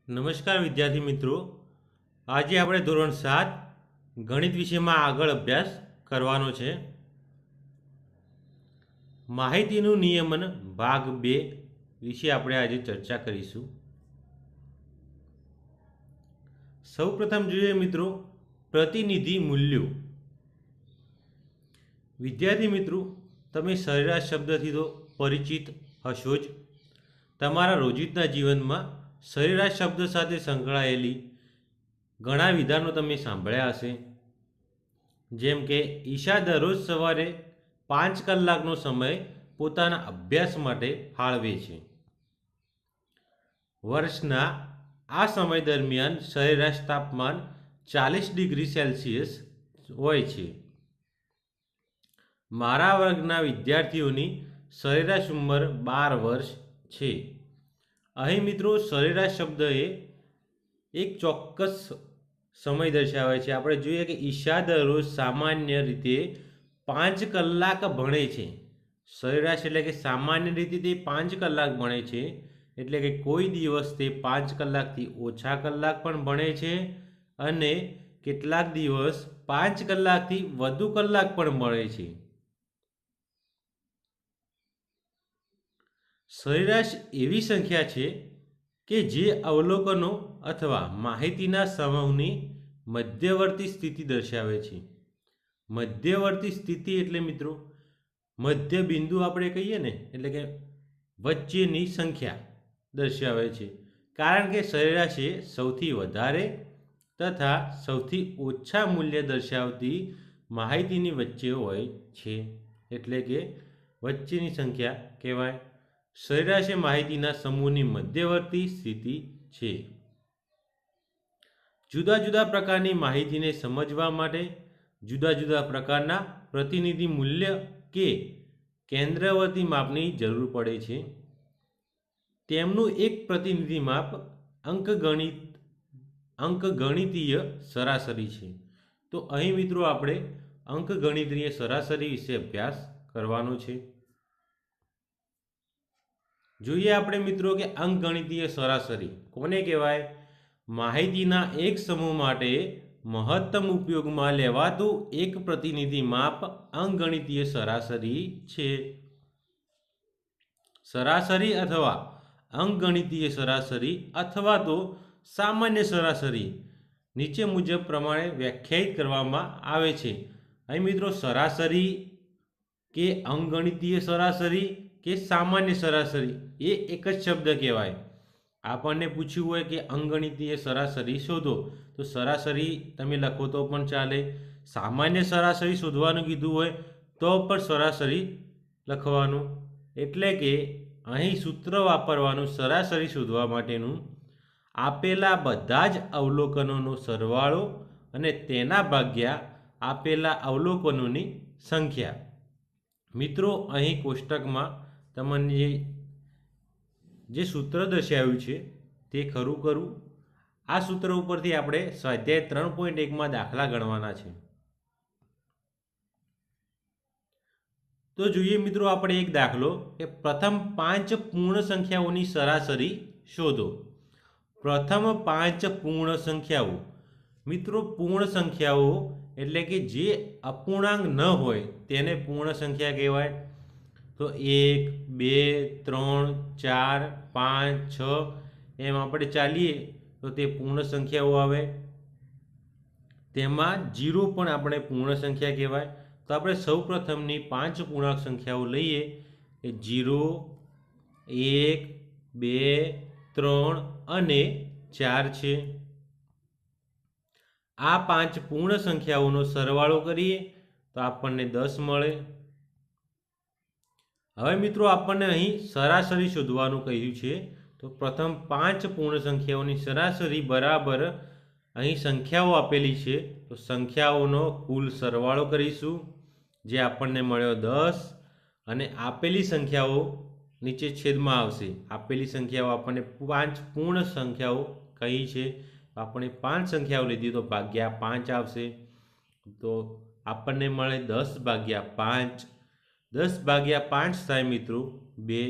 નમસ્કાર વિદ્યાર્થી મિત્રો, આજે આપણે ધોરણ 7 ગણિત વિષયમાં આગળ અભ્યાસ કરવાનો છે. માહિતીનું નિયમન ભાગ 2 વિશે આપણે આજે ચર્ચા કરીશું. સૌપ્રથમ જોઈએ મિત્રો, પ્રતિનિધિ મૂલ્યો. વિદ્યાર્થી મિત્રો, તમે સરેરાશ શબ્દથી તો પરિચિત હશો જ. તમારા રોજિંદા જીવનમાં સરેરાશ શબ્દ સાથે સંકળાયેલી ઘણા વિધાનો તમે સાંભળ્યા હશે. જેમ કે ઈશા દરરોજ સવારે 5 કલાકનો સમય પોતાના અભ્યાસ માટે ફાળવે છે. વર્ષના આ સમય દરમિયાન સરેરાશ તાપમાન 40 ડિગ્રી સેલ્સિયસ હોય છે. મારા વર્ગના વિદ્યાર્થીઓની સરેરાશ ઉંમર 12 વર્ષ છે. અહીં મિત્રો સરેરાશ શબ્દ એ એક ચોક્કસ સમય દર્શાવે છે. આપણે જોઈએ કે ઈશા દરરોજ સામાન્ય રીતે 5 કલાક ભણે છે. સરેરાશ એટલે કે સામાન્ય રીતે તે 5 કલાક ભણે છે, એટલે કે કોઈ દિવસ તે 5 કલાકથી ઓછા કલાક પણ ભણે છે અને કેટલાક દિવસ 5 કલાકથી વધુ કલાક પણ ભણે છે. સરેરાશ એવી સંખ્યા છે કે જે અવલોકનો અથવા માહિતીના સમૂહની મધ્યવર્તી સ્થિતિ દર્શાવે છે. મધ્યવર્તી સ્થિતિ એટલે મિત્રો મધ્ય બિંદુ આપણે કહીએ ને, એટલે કે વચ્ચેની સંખ્યા દર્શાવે છે. કારણ કે સરેરાશ એ સૌથી વધારે તથા સૌથી ઓછા મૂલ્ય દર્શાવતી માહિતીની વચ્ચે હોય છે, એટલે કે વચ્ચેની સંખ્યા કહેવાય. સરેરાશ એ માહિતીના સમૂહની મધ્યવર્તી સ્થિતિ છે. જુદા જુદા પ્રકારની માહિતીને સમજવા માટે જુદા જુદા પ્રકારના પ્રતિનિધિ મૂલ્ય કે કેન્દ્રવર્તી માપની જરૂર પડે છે. તેમનું એક પ્રતિનિધિ માપ અંકગણિતીય સરાસરી છે. તો અહીં મિત્રો આપણે અંકગણિતીય સરાસરી વિશે અભ્યાસ કરવાનો છે. જોઈએ આપણે મિત્રો કે અંકગણિતીય સરાસરી કોને કહેવાય? માહિતીના એક સમૂહ માટે મહત્તમ ઉપયોગમાં લેવાતું એક પ્રતિનિધિ માપ અંકગણિતીય સરાસરી છે. સરાસરી અથવા અંકગણિતીય સરાસરી અથવા તો સામાન્ય સરાસરી નીચે મુજબ પ્રમાણે વ્યાખ્યાયિત કરવામાં આવે છે. અહીં મિત્રો સરાસરી કે અંકગણિતીય સરાસરી કે સામાન્ય સરાસરી એ એક જ શબ્દ કહેવાય. આપણને પૂછ્યું હોય કે અંકગણિતીય સરાસરી શોધો, તો સરાસરી તમે લખો તો પણ ચાલે. સામાન્ય સરાસરી શોધવાનું કીધું હોય તો પણ સરાસરી લખવાનું. એટલે કે અહીં સૂત્ર વાપરવાનું સરાસરી શોધવા માટેનું આપેલા બધા જ અવલોકનોનો સરવાળો અને તેના ભાગ્યા આપેલા અવલોકનોની સંખ્યા. મિત્રો અહીં કોષ્ટકમાં તમને જે સૂત્ર દર્શાવ્યું છે તે ખરું કરું. આ સૂત્ર ઉપરથી આપણે સ્વાધ્યાય 3.1માં દાખલા ગણવાના છે. તો જોઈએ મિત્રો આપણે એક દાખલો કે પ્રથમ 5 પૂર્ણ સંખ્યાઓની સરાસરી શોધો. પ્રથમ 5 પૂર્ણ સંખ્યાઓ. મિત્રો પૂર્ણ સંખ્યાઓ એટલે કે જે અપૂર્ણાંક ન હોય તેને પૂર્ણ સંખ્યા કહેવાય. તો 1 2 3 4 5 6 એમ આપણે ચાલીએ તો તે પૂર્ણ સંખ્યાઓ આવે. તેમાં 0 પણ આપણે પૂર્ણ સંખ્યા કહેવાય. તો આપણે સૌ પ્રથમની 5 પૂર્ણાંક સંખ્યાઓ લઈએ કે 0 1 2 3 અને 4 છે. આ 5 પૂર્ણ સંખ્યાઓનો સરવાળો કરીએ તો આપણને 10 મળે. હવે મિત્રો આપણને અહીં સરાસરી શોધવાનું કહ્યું છે. તો પ્રથમ 5 પૂર્ણ સંખ્યાઓની સરાસરી બરાબર અહીં સંખ્યાઓ આપેલી છે, તો સંખ્યાઓનો કુલ સરવાળો કરીશું, જે આપણને મળ્યો 10. અને આપેલી સંખ્યાઓ નીચે છેદમાં આવશે. આપેલી સંખ્યાઓ આપણને 5 પૂર્ણ સંખ્યાઓ કહી છે, આપણે 5 સંખ્યાઓ લીધી તો ભાગ્યા 5 આવશે. તો આપણને મળે 10 ભાગ્યા 5. 10 ભાગ્યા 5 થાય મિત્રો 2.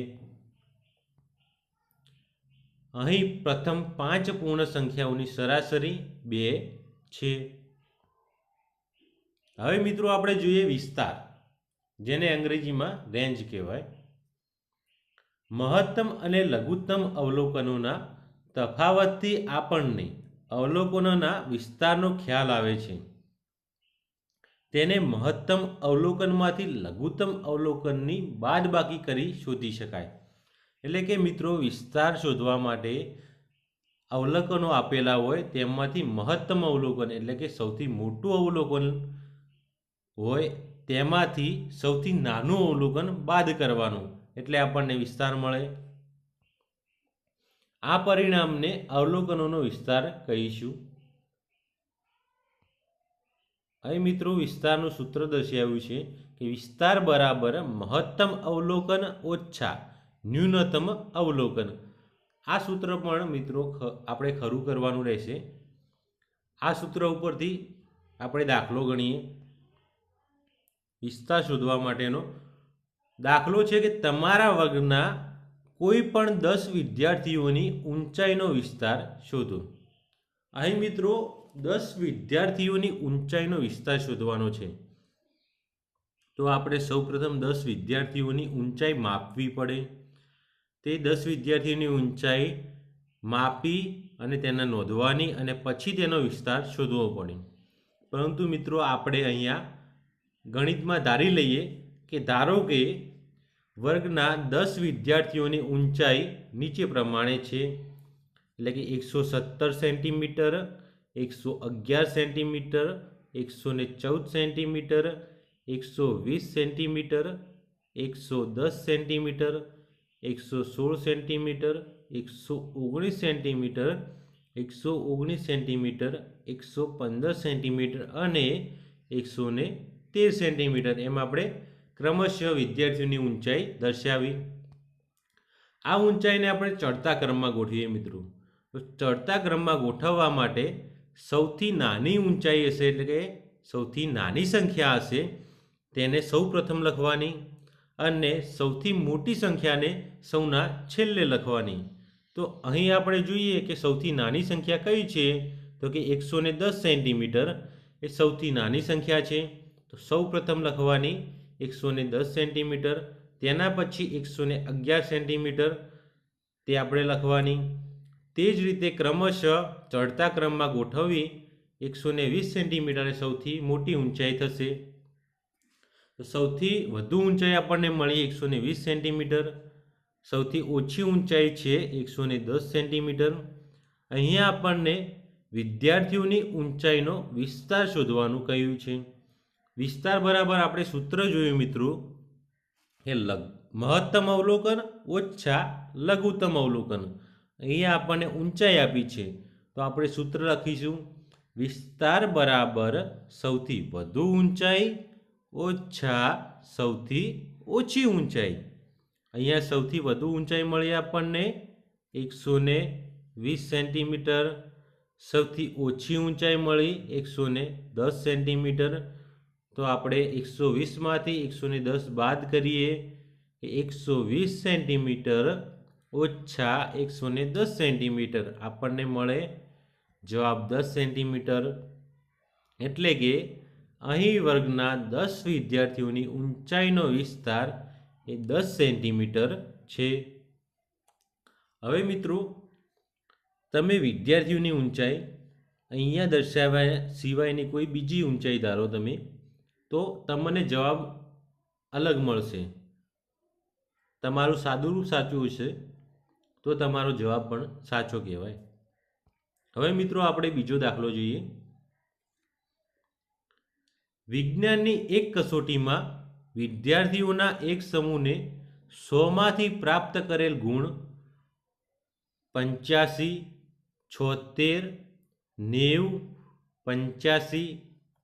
અહીં પ્રથમ 5 પૂર્ણ સંખ્યાઓની સરાસરી 2 છે. હવે મિત્રો આપણે જોઈએ વિસ્તાર, જેને અંગ્રેજીમાં રેન્જ કહેવાય. મહત્તમ અને લઘુત્તમ અવલોકનોના તફાવતથી આપણને અવલોકનોના વિસ્તારનો ખ્યાલ આવે છે. તેને મહત્તમ અવલોકનમાંથી લઘુત્તમ અવલોકનની બાદબાકી કરી શોધી શકાય. એટલે કે મિત્રો વિસ્તાર શોધવા માટે અવલોકનો આપેલા હોય તેમાંથી મહત્તમ અવલોકન એટલે કે સૌથી મોટું અવલોકન હોય તેમાંથી સૌથી નાનું અવલોકન બાદ કરવાનું એટલે આપણને વિસ્તાર મળે. આ પરિણામને અવલોકનોનો વિસ્તાર કહીશું. અહીં મિત્રો વિસ્તારનું સૂત્ર દર્શાવ્યું છે કે વિસ્તાર બરાબર મહત્તમ અવલોકન ઓછા ન્યૂનતમ અવલોકન. આ સૂત્ર પણ મિત્રો આપણે ખરું કરવાનું રહેશે. આ સૂત્ર ઉપરથી આપણે દાખલો ગણીએ. વિસ્તાર શોધવા માટેનો દાખલો છે કે તમારા વર્ગના કોઈ પણ 10 વિદ્યાર્થીઓની ઊંચાઈનો વિસ્તાર શોધો. અહીં મિત્રો 10 વિદ્યાર્થીઓની ઊંચાઈનો વિસ્તાર શોધવાનો છે. તો આપણે સૌપ્રથમ 10 વિદ્યાર્થીઓની ઊંચાઈ માપવી પડે. તે 10 વિદ્યાર્થીઓની ઊંચાઈ માપી અને તેને નોંધવાની અને પછી તેનો વિસ્તાર શોધવો પડે. પરંતુ મિત્રો આપણે અહીંયા ગણિતમાં ધારી લઈએ કે ધારો કે વર્ગના 10 વિદ્યાર્થીઓની ઊંચાઈ નીચે પ્રમાણે છે. એટલે કે 117 centimetre, 111 centimetre, 114 centimetre, 120 centimetre, 110 centimetre, 116 centimetre, 119 centimetre, 119 centimetre, 115 centimetre અને 113 સેન્ટીમીટર એમ આપણે ક્રમશઃ વિદ્યાર્થીઓની ઊંચાઈ દર્શાવી. આ ઊંચાઈને આપણે ચડતા ક્રમમાં ગોઠવીએ મિત્રો. તો ચડતા ક્રમમાં ગોઠવવા માટે સૌથી નાની ઊંચાઈ હશે એટલે કે સૌથી નાની સંખ્યા હશે તેને સૌ પ્રથમ લખવાની અને સૌથી મોટી સંખ્યાને સૌના છેલ્લે લખવાની. તો અહીં આપણે જોઈએ કે સૌથી નાની સંખ્યા કઈ છે તો કે 110 સેન્ટીમીટર એ સૌથી નાની સંખ્યા છે. તો સૌ પ્રથમ લખવાની 110 સેન્ટીમીટર, તેના પછી 111 સેન્ટીમીટર તે આપણે લખવાની. તે જ રીતે ક્રમશઃ ચડતા ક્રમમાં ગોઠવી 120 સેન્ટીમીટર એ સૌથી મોટી ઊંચાઈ થશે. તો સૌથી વધુ ઊંચાઈ આપણને મળી 120 સેન્ટીમીટર. સૌથી ઓછી ઊંચાઈ છે 110 સેન્ટીમીટર. અહીંયા આપણને વિદ્યાર્થીઓની ઊંચાઈનો વિસ્તાર શોધવાનું કહ્યું છે. વિસ્તાર બરાબર આપણે સૂત્ર જોયું મિત્રો કે મહત્તમ અવલોકન ઓછા લઘુત્તમ અવલોકન. અહીંયા આપણને ઊંચાઈ આપી છે તો આપણે સૂત્ર લખીશું વિસ્તાર બરાબર સૌથી વધુ ઊંચાઈ ઓછા સૌથી ઓછી ઊંચાઈ. અહીંયા સૌથી વધુ ઊંચાઈ મળી આપણને 120 સેન્ટીમીટર, સૌથી ઓછી ઊંચાઈ મળી 110 સેન્ટીમીટર. તો આપણે 120માંથી 110 બાદ કરીએ કે 120 સેન્ટીમીટર ઓછા 110 સેન્ટીમીટર આપણને મળે જવાબ 10 સેન્ટીમીટર. એટલે કે અહીં વર્ગના 10 વિદ્યાર્થીઓની ઊંચાઈનો વિસ્તાર એ 10 સેન્ટીમીટર છે. હવે મિત્રો તમે વિદ્યાર્થીઓની ઊંચાઈ અહીંયા દર્શાવ્યા સિવાયની કોઈ બીજી ઊંચાઈ ધારો તમે તો તમને જવાબ અલગ મળશે. તમારું સાદું સાચું હશે તો તમારો જવાબ પણ સાચો કહેવાય. હવે મિત્રો આપણે બીજો દાખલો જોઈએ. વિજ્ઞાનની એક કસોટીમાં વિદ્યાર્થીઓના એક સમૂહને 100માંથી પ્રાપ્ત કરેલ ગુણ 85, 76, 90, 85,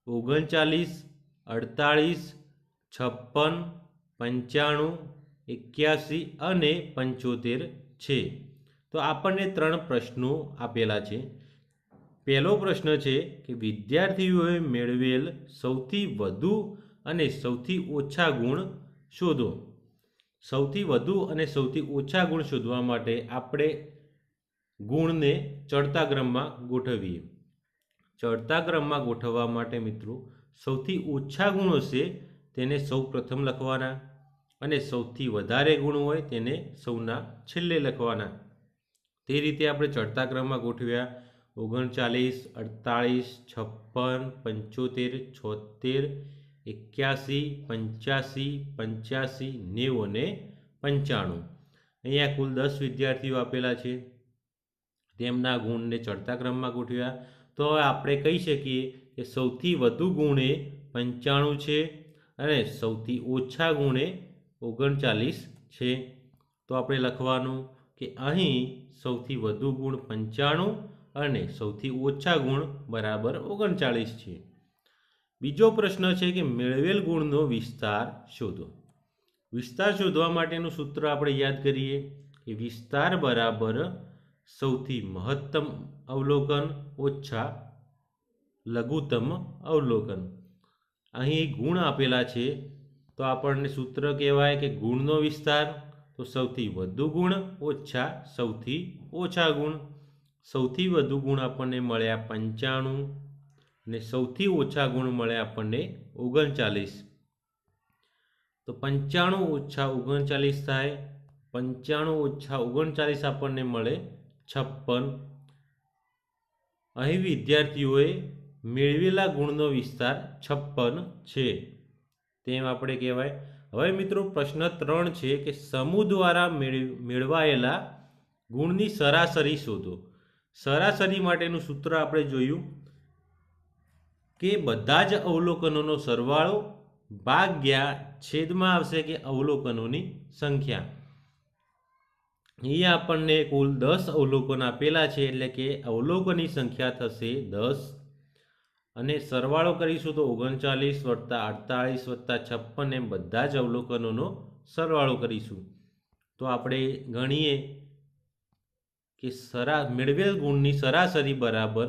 39, 48, 56, 95, 81 અને 75 છે. તો આપણને 3 પ્રશ્નો આપેલા છે. પહેલો પ્રશ્ન છે કે વિદ્યાર્થીઓએ મેળવેલ સૌથી વધુ અને સૌથી ઓછા ગુણ શોધો. સૌથી વધુ અને સૌથી ઓછા ગુણ શોધવા માટે આપણે ગુણને ચડતા ક્રમમાં ગોઠવીએ. ચડતા ક્રમમાં ગોઠવવા માટે મિત્રો સૌથી ઓછા ગુણ હશે તેને સૌ પ્રથમ લખવાના અને સૌથી વધારે ગુણ હોય તેને સૌના છેલ્લે લખવાના. તે રીતે આપણે ચડતા ક્રમમાં ગોઠવ્યા. 39, 48, 56, 75, 76, 81, 85, 90 અને 95. અહીંયા કુલ 10 વિદ્યાર્થીઓ આપેલા છે. તેમના ગુણને ચડતા ક્રમમાં ગોઠવ્યા. તો હવે આપણે કહી શકીએ કે સૌથી વધુ ગુણ એ 95 છે અને સૌથી ઓછા ગુણ એ 39 છે. તો આપણે લખવાનું કે અહીં સૌથી વધુ ગુણ 95 અને સૌથી ઓછા ગુણ બરાબર 39 છે. બીજો પ્રશ્ન છે કે મેળવેલ ગુણનો વિસ્તાર શોધો. વિસ્તાર શોધવા માટેનું સૂત્ર આપણે યાદ કરીએ કે વિસ્તાર બરાબર સૌથી મહત્તમ અવલોકન ઓછા લઘુત્તમ અવલોકન. અહીં ગુણ આપેલા છે તો આપણને સૂત્ર કહેવાય કે ગુણનો વિસ્તાર તો સૌથી વધુ ગુણ ઓછા સૌથી ઓછા ગુણ. સૌથી વધુ ગુણ આપણને મળ્યા 95 અને સૌથી ઓછા ગુણ મળ્યા આપણને 39. તો 95 ઓછા 39 થાય. 95 ઓછા 39 આપણને મળે 56. અહીં વિદ્યાર્થીઓએ મેળવેલા ગુણનો વિસ્તાર 56 છે તેમ આપણે કહેવાય. હવે મિત્રો પ્રશ્ન 3 છે કે સમૂહ દ્વારા મેળવાયેલા ગુણની સરાસરી શોધો. સરાસરી માટેનું સૂત્ર આપણે જોયું કે બધા જ અવલોકનોનો સરવાળો ભાગ્યા છેદમાં આવશે કે અવલોકનોની સંખ્યા. અહીંયા આપણને કુલ 10 અવલોકન આપેલા છે એટલે કે અવલોકનની સંખ્યા થશે 10 અને સરવાળો કરીશું તો 39 વત્તા 48 વત્તા 56 એમ બધા જ અવલોકનોનો સરવાળો કરીશું. તો આપણે ગણીએ કે મેળવેલ ગુણની સરાસરી બરાબર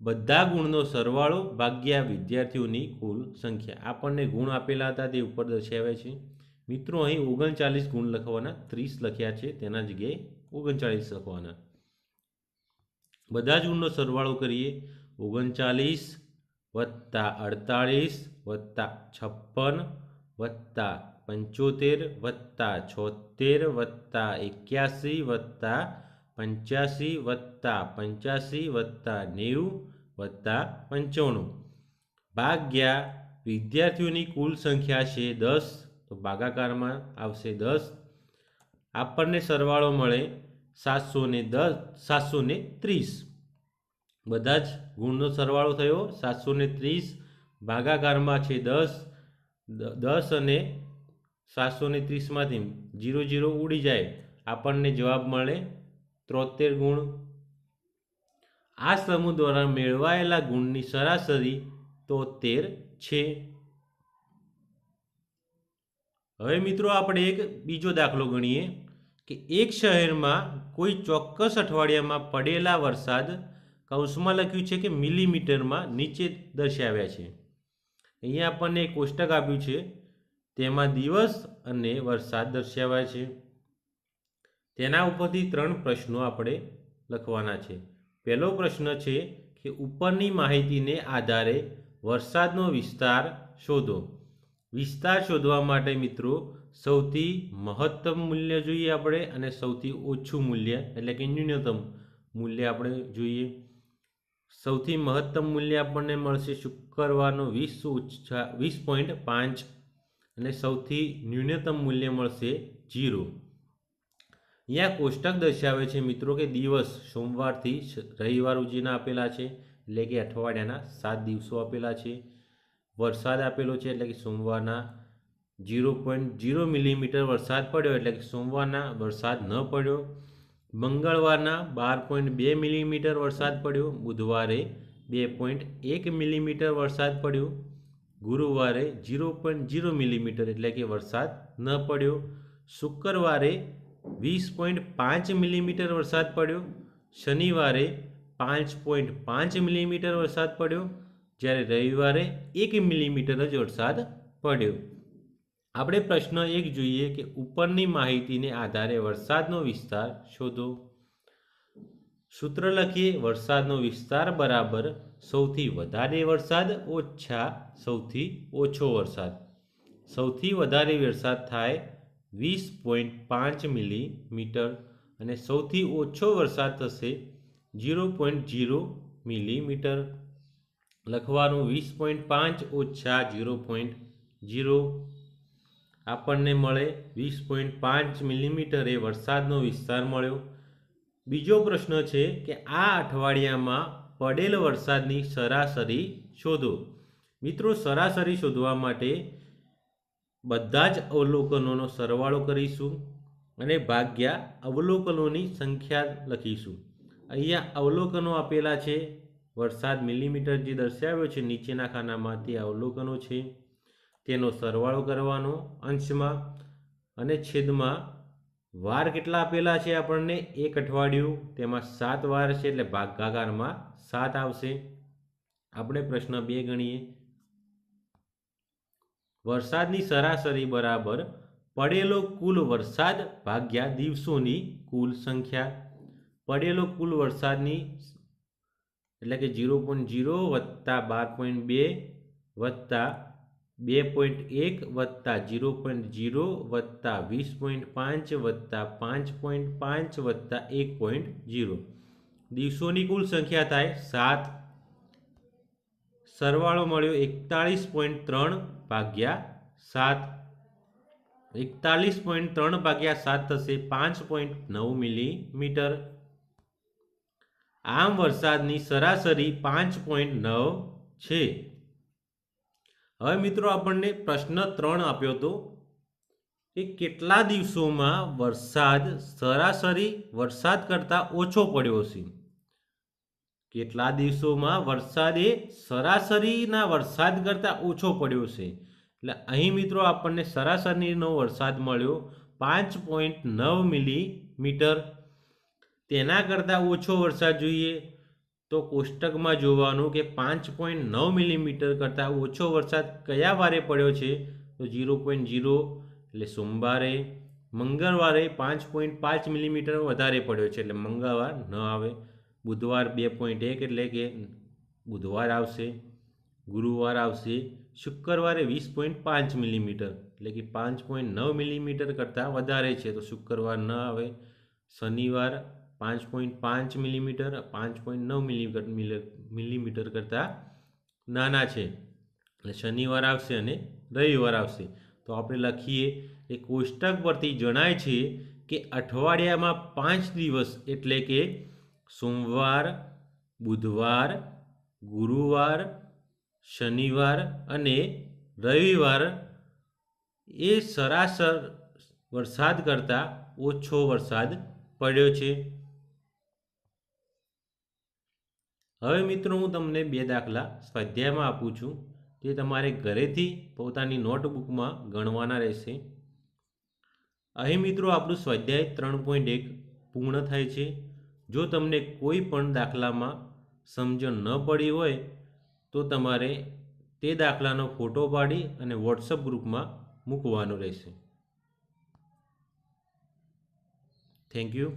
બધા ગુણનો સરવાળો ભાગ્યા વિદ્યાર્થીઓની કુલ સંખ્યા. આપણને ગુણ આપેલા હતા તે ઉપર દર્શાવ્યા છે. મિત્રો અહીં 39 ગુણ લખવાના, 30 લખ્યા છે તેના જગ્યાએ 39 લખવાના. બધા જ ગુણનો સરવાળો કરીએ. 39 વત્તા 48 વત્તા 56 વત્તા 75 વત્તા 76 વત્તા 81 વત્તા 85 વત્તા 85 વત્તા 90 વત્તા 95 ભાગ્યા વિદ્યાર્થીઓની કુલ સંખ્યા છે 10. તો ભાગાકારમાં આવશે 10. આપણને સરવાળો મળે 730. બધા જ ગુણનો સરવાળો થયો 730. ભાગાકારમાં છે 10. 10 અને 730માંથી 0 0 ઉડી જાય આપણને જવાબ મળે 73 ગુણ. આ સમૂહ દ્વારા મેળવાયેલા ગુણની સરાસરી 73 છે. હવે મિત્રો આપણે એક બીજો દાખલો ગણીએ કે એક શહેરમાં કોઈ ચોક્કસ અઠવાડિયામાં પડેલા વરસાદ કૌંસમાં લખ્યું છે કે મિલીમીટરમાં નીચે દર્શાવ્યા છે. અહીંયા આપણને એક કોષ્ટક આપ્યું છે તેમાં દિવસ અને વરસાદ દર્શાવ્યા છે. તેના ઉપરથી 3 પ્રશ્નો આપણે લખવાના છે. પહેલો પ્રશ્ન છે કે ઉપરની માહિતીને આધારે વરસાદનો વિસ્તાર શોધો. વિસ્તાર શોધવા માટે મિત્રો સૌથી મહત્તમ મૂલ્ય જોઈએ આપણે અને સૌથી ઓછું મૂલ્ય એટલે કે ન્યૂનતમ મૂલ્ય આપણે જોઈએ. સૌથી મહત્તમ મૂલ્ય આપણને મળશે શુક્રવારનો 20.5 અને સૌથી ન્યૂનતમ મૂલ્ય મળશે 0. અહીંયા કોષ્ટક દર્શાવે છે મિત્રો કે દિવસ સોમવારથી રવિવાર સુધીના આપેલા છે એટલે કે અઠવાડિયાના 7 દિવસો આપેલા છે. વરસાદ આપેલો છે એટલે કે સોમવારના 0.0 મિલીમીટર વરસાદ પડ્યો એટલે કે સોમવારના વરસાદ ન પડ્યો. મંગળવારના 12.2 મિલીમીટર વરસાદ પડ્યો. બુધવારે 2.1 મિલીમીટર વરસાદ પડ્યો. ગુરુવારે 0.0 મિલીમીટર એટલે કે વરસાદ ન પડ્યો. શુક્રવારે 20.5 મિલીમીટર વરસાદ પડ્યો. શનિવારે 5.5 મિલીમીટર વરસાદ પડ્યો. જ્યારે રવિવારે 1 મિલીમીટર જ વરસાદ પડ્યો. આપણે પ્રશ્ન 1 જોઈએ કે ઉપરની માહિતીને આધારે વરસાદનો વિસ્તાર શોધો. સૂત્ર લખીએ, વરસાદનો વિસ્તાર બરાબર સૌથી વધારે વરસાદ ઓછા સૌથી ઓછો વરસાદ. સૌથી વધારે વરસાદ થાય 20.5 મિલીમીટર અને સૌથી ઓછો વરસાદ થશે 0.0 મિલીમીટર. લખવાનું 20.5 ઓછા 0.0, આપણને મળે 20.5 મિલીમીટર એ વરસાદનો વિસ્તાર મળ્યો. બીજો પ્રશ્ન છે કે આ અઠવાડિયામાં પડેલ વરસાદની સરાસરી શોધો. મિત્રો, સરાસરી શોધવા માટે બધા જ અવલોકનોનો સરવાળો કરીશું અને ભાગ્યા અવલોકનોની સંખ્યા લખીશું. અહીંયા અવલોકનો આપેલા છે, વરસાદ મિલીમીટર જે દર્શાવ્યો છે નીચેના ખાનામાં તે અવલોકનો છે. તેનો સરવાળો કરવાનો અંશમાં અને છેદમાં. વાર કેટલા આપેલા છે આપણને? એક અઠવાડિયું, તેમાં 7 વાર છે એટલે ભાગાકારમાં 7 આવશે. આપણે પ્રશ્ન 2 ગણીએ. વરસાદની સરાસરી બરાબર પડેલો કુલ વરસાદ ભાગ્યા દિવસોની કુલ સંખ્યા. પડેલો કુલ વરસાદની એટલે કે 0.0 વત્તા 12.2 વત્તા 2.1 વત્તા 0.0 વત્તા 20.5 વત્તા 5.5 વત્તા 1.0. દિવસોની કુલ સંખ્યા થાય 7. સરવાળો મળ્યો 41.3 ભાગ્યા 7. 41.3 ભાગ્યા 7 થશે 5.9 મિલીમીટર. આમ વરસાદની સરાસરી 5.9 છે. હવે મિત્રો આપણને પ્રશ્ન 3 આપ્યો હતો કે કેટલા દિવસોમાં વરસાદ સરાસરી વરસાદ કરતાં ઓછો પડ્યો છે. કેટલા દિવસોમાં વરસાદ એ સરાસરીના વરસાદ કરતાં ઓછો પડ્યો છે. એટલે અહીં મિત્રો આપણને સરાસરીનો વરસાદ મળ્યો 5.9 મિલીમીટર. તેના કરતાં ઓછો વરસાદ જોઈએ તો કોષ્ટકમાં જોવાનું કે 5.9 મિલીમીટર કરતાં ઓછો વરસાદ કયા વારે પડ્યો છે? તો 0.0 એટલે સોમવારે. મંગળવારે 5.5 મિલીમીટર વધારે પડ્યો છે એટલે મંગળવાર ન આવે. બુધવાર 2.1 એટલે કે બુધવાર આવશે. ગુરુવાર આવશે. શુક્રવારે 20.5 મિલીમીટર એટલે કે 5.9 મિલીમીટર કરતાં વધારે છે તો શુક્રવાર ન આવે. શનિવાર 5.5 મિલીમીટર 5.9 મિલીમીટર કરતાં નાના છે એટલે શનિવાર આવશે અને રવિવાર આવશે. તો આપણે લખીએ એ કોષ્ટક પરથી જણાય છે કે અઠવાડિયામાં 5 દિવસ એટલે કે સોમવાર, બુધવાર, ગુરુવાર, શનિવાર અને રવિવાર એ સરાસર વરસાદ કરતાં ઓછો વરસાદ પડ્યો છે. હવે મિત્રો હું તમને 2 દાખલા સ્વાધ્યાયમાં આપું છું. તે તમારે ઘરેથી પોતાની નોટબુકમાં ગણવાના રહેશે. અહીં મિત્રો આપણું સ્વાધ્યાય 3.1 પૂર્ણ થાય છે. જો તમને કોઈ પણ દાખલામાં સમજણ ન પડી હોય તો તમારે તે દાખલાનો ફોટો પાડી અને વોટ્સઅપ ગ્રુપમાં મૂકવાનો રહેશે. Thank you.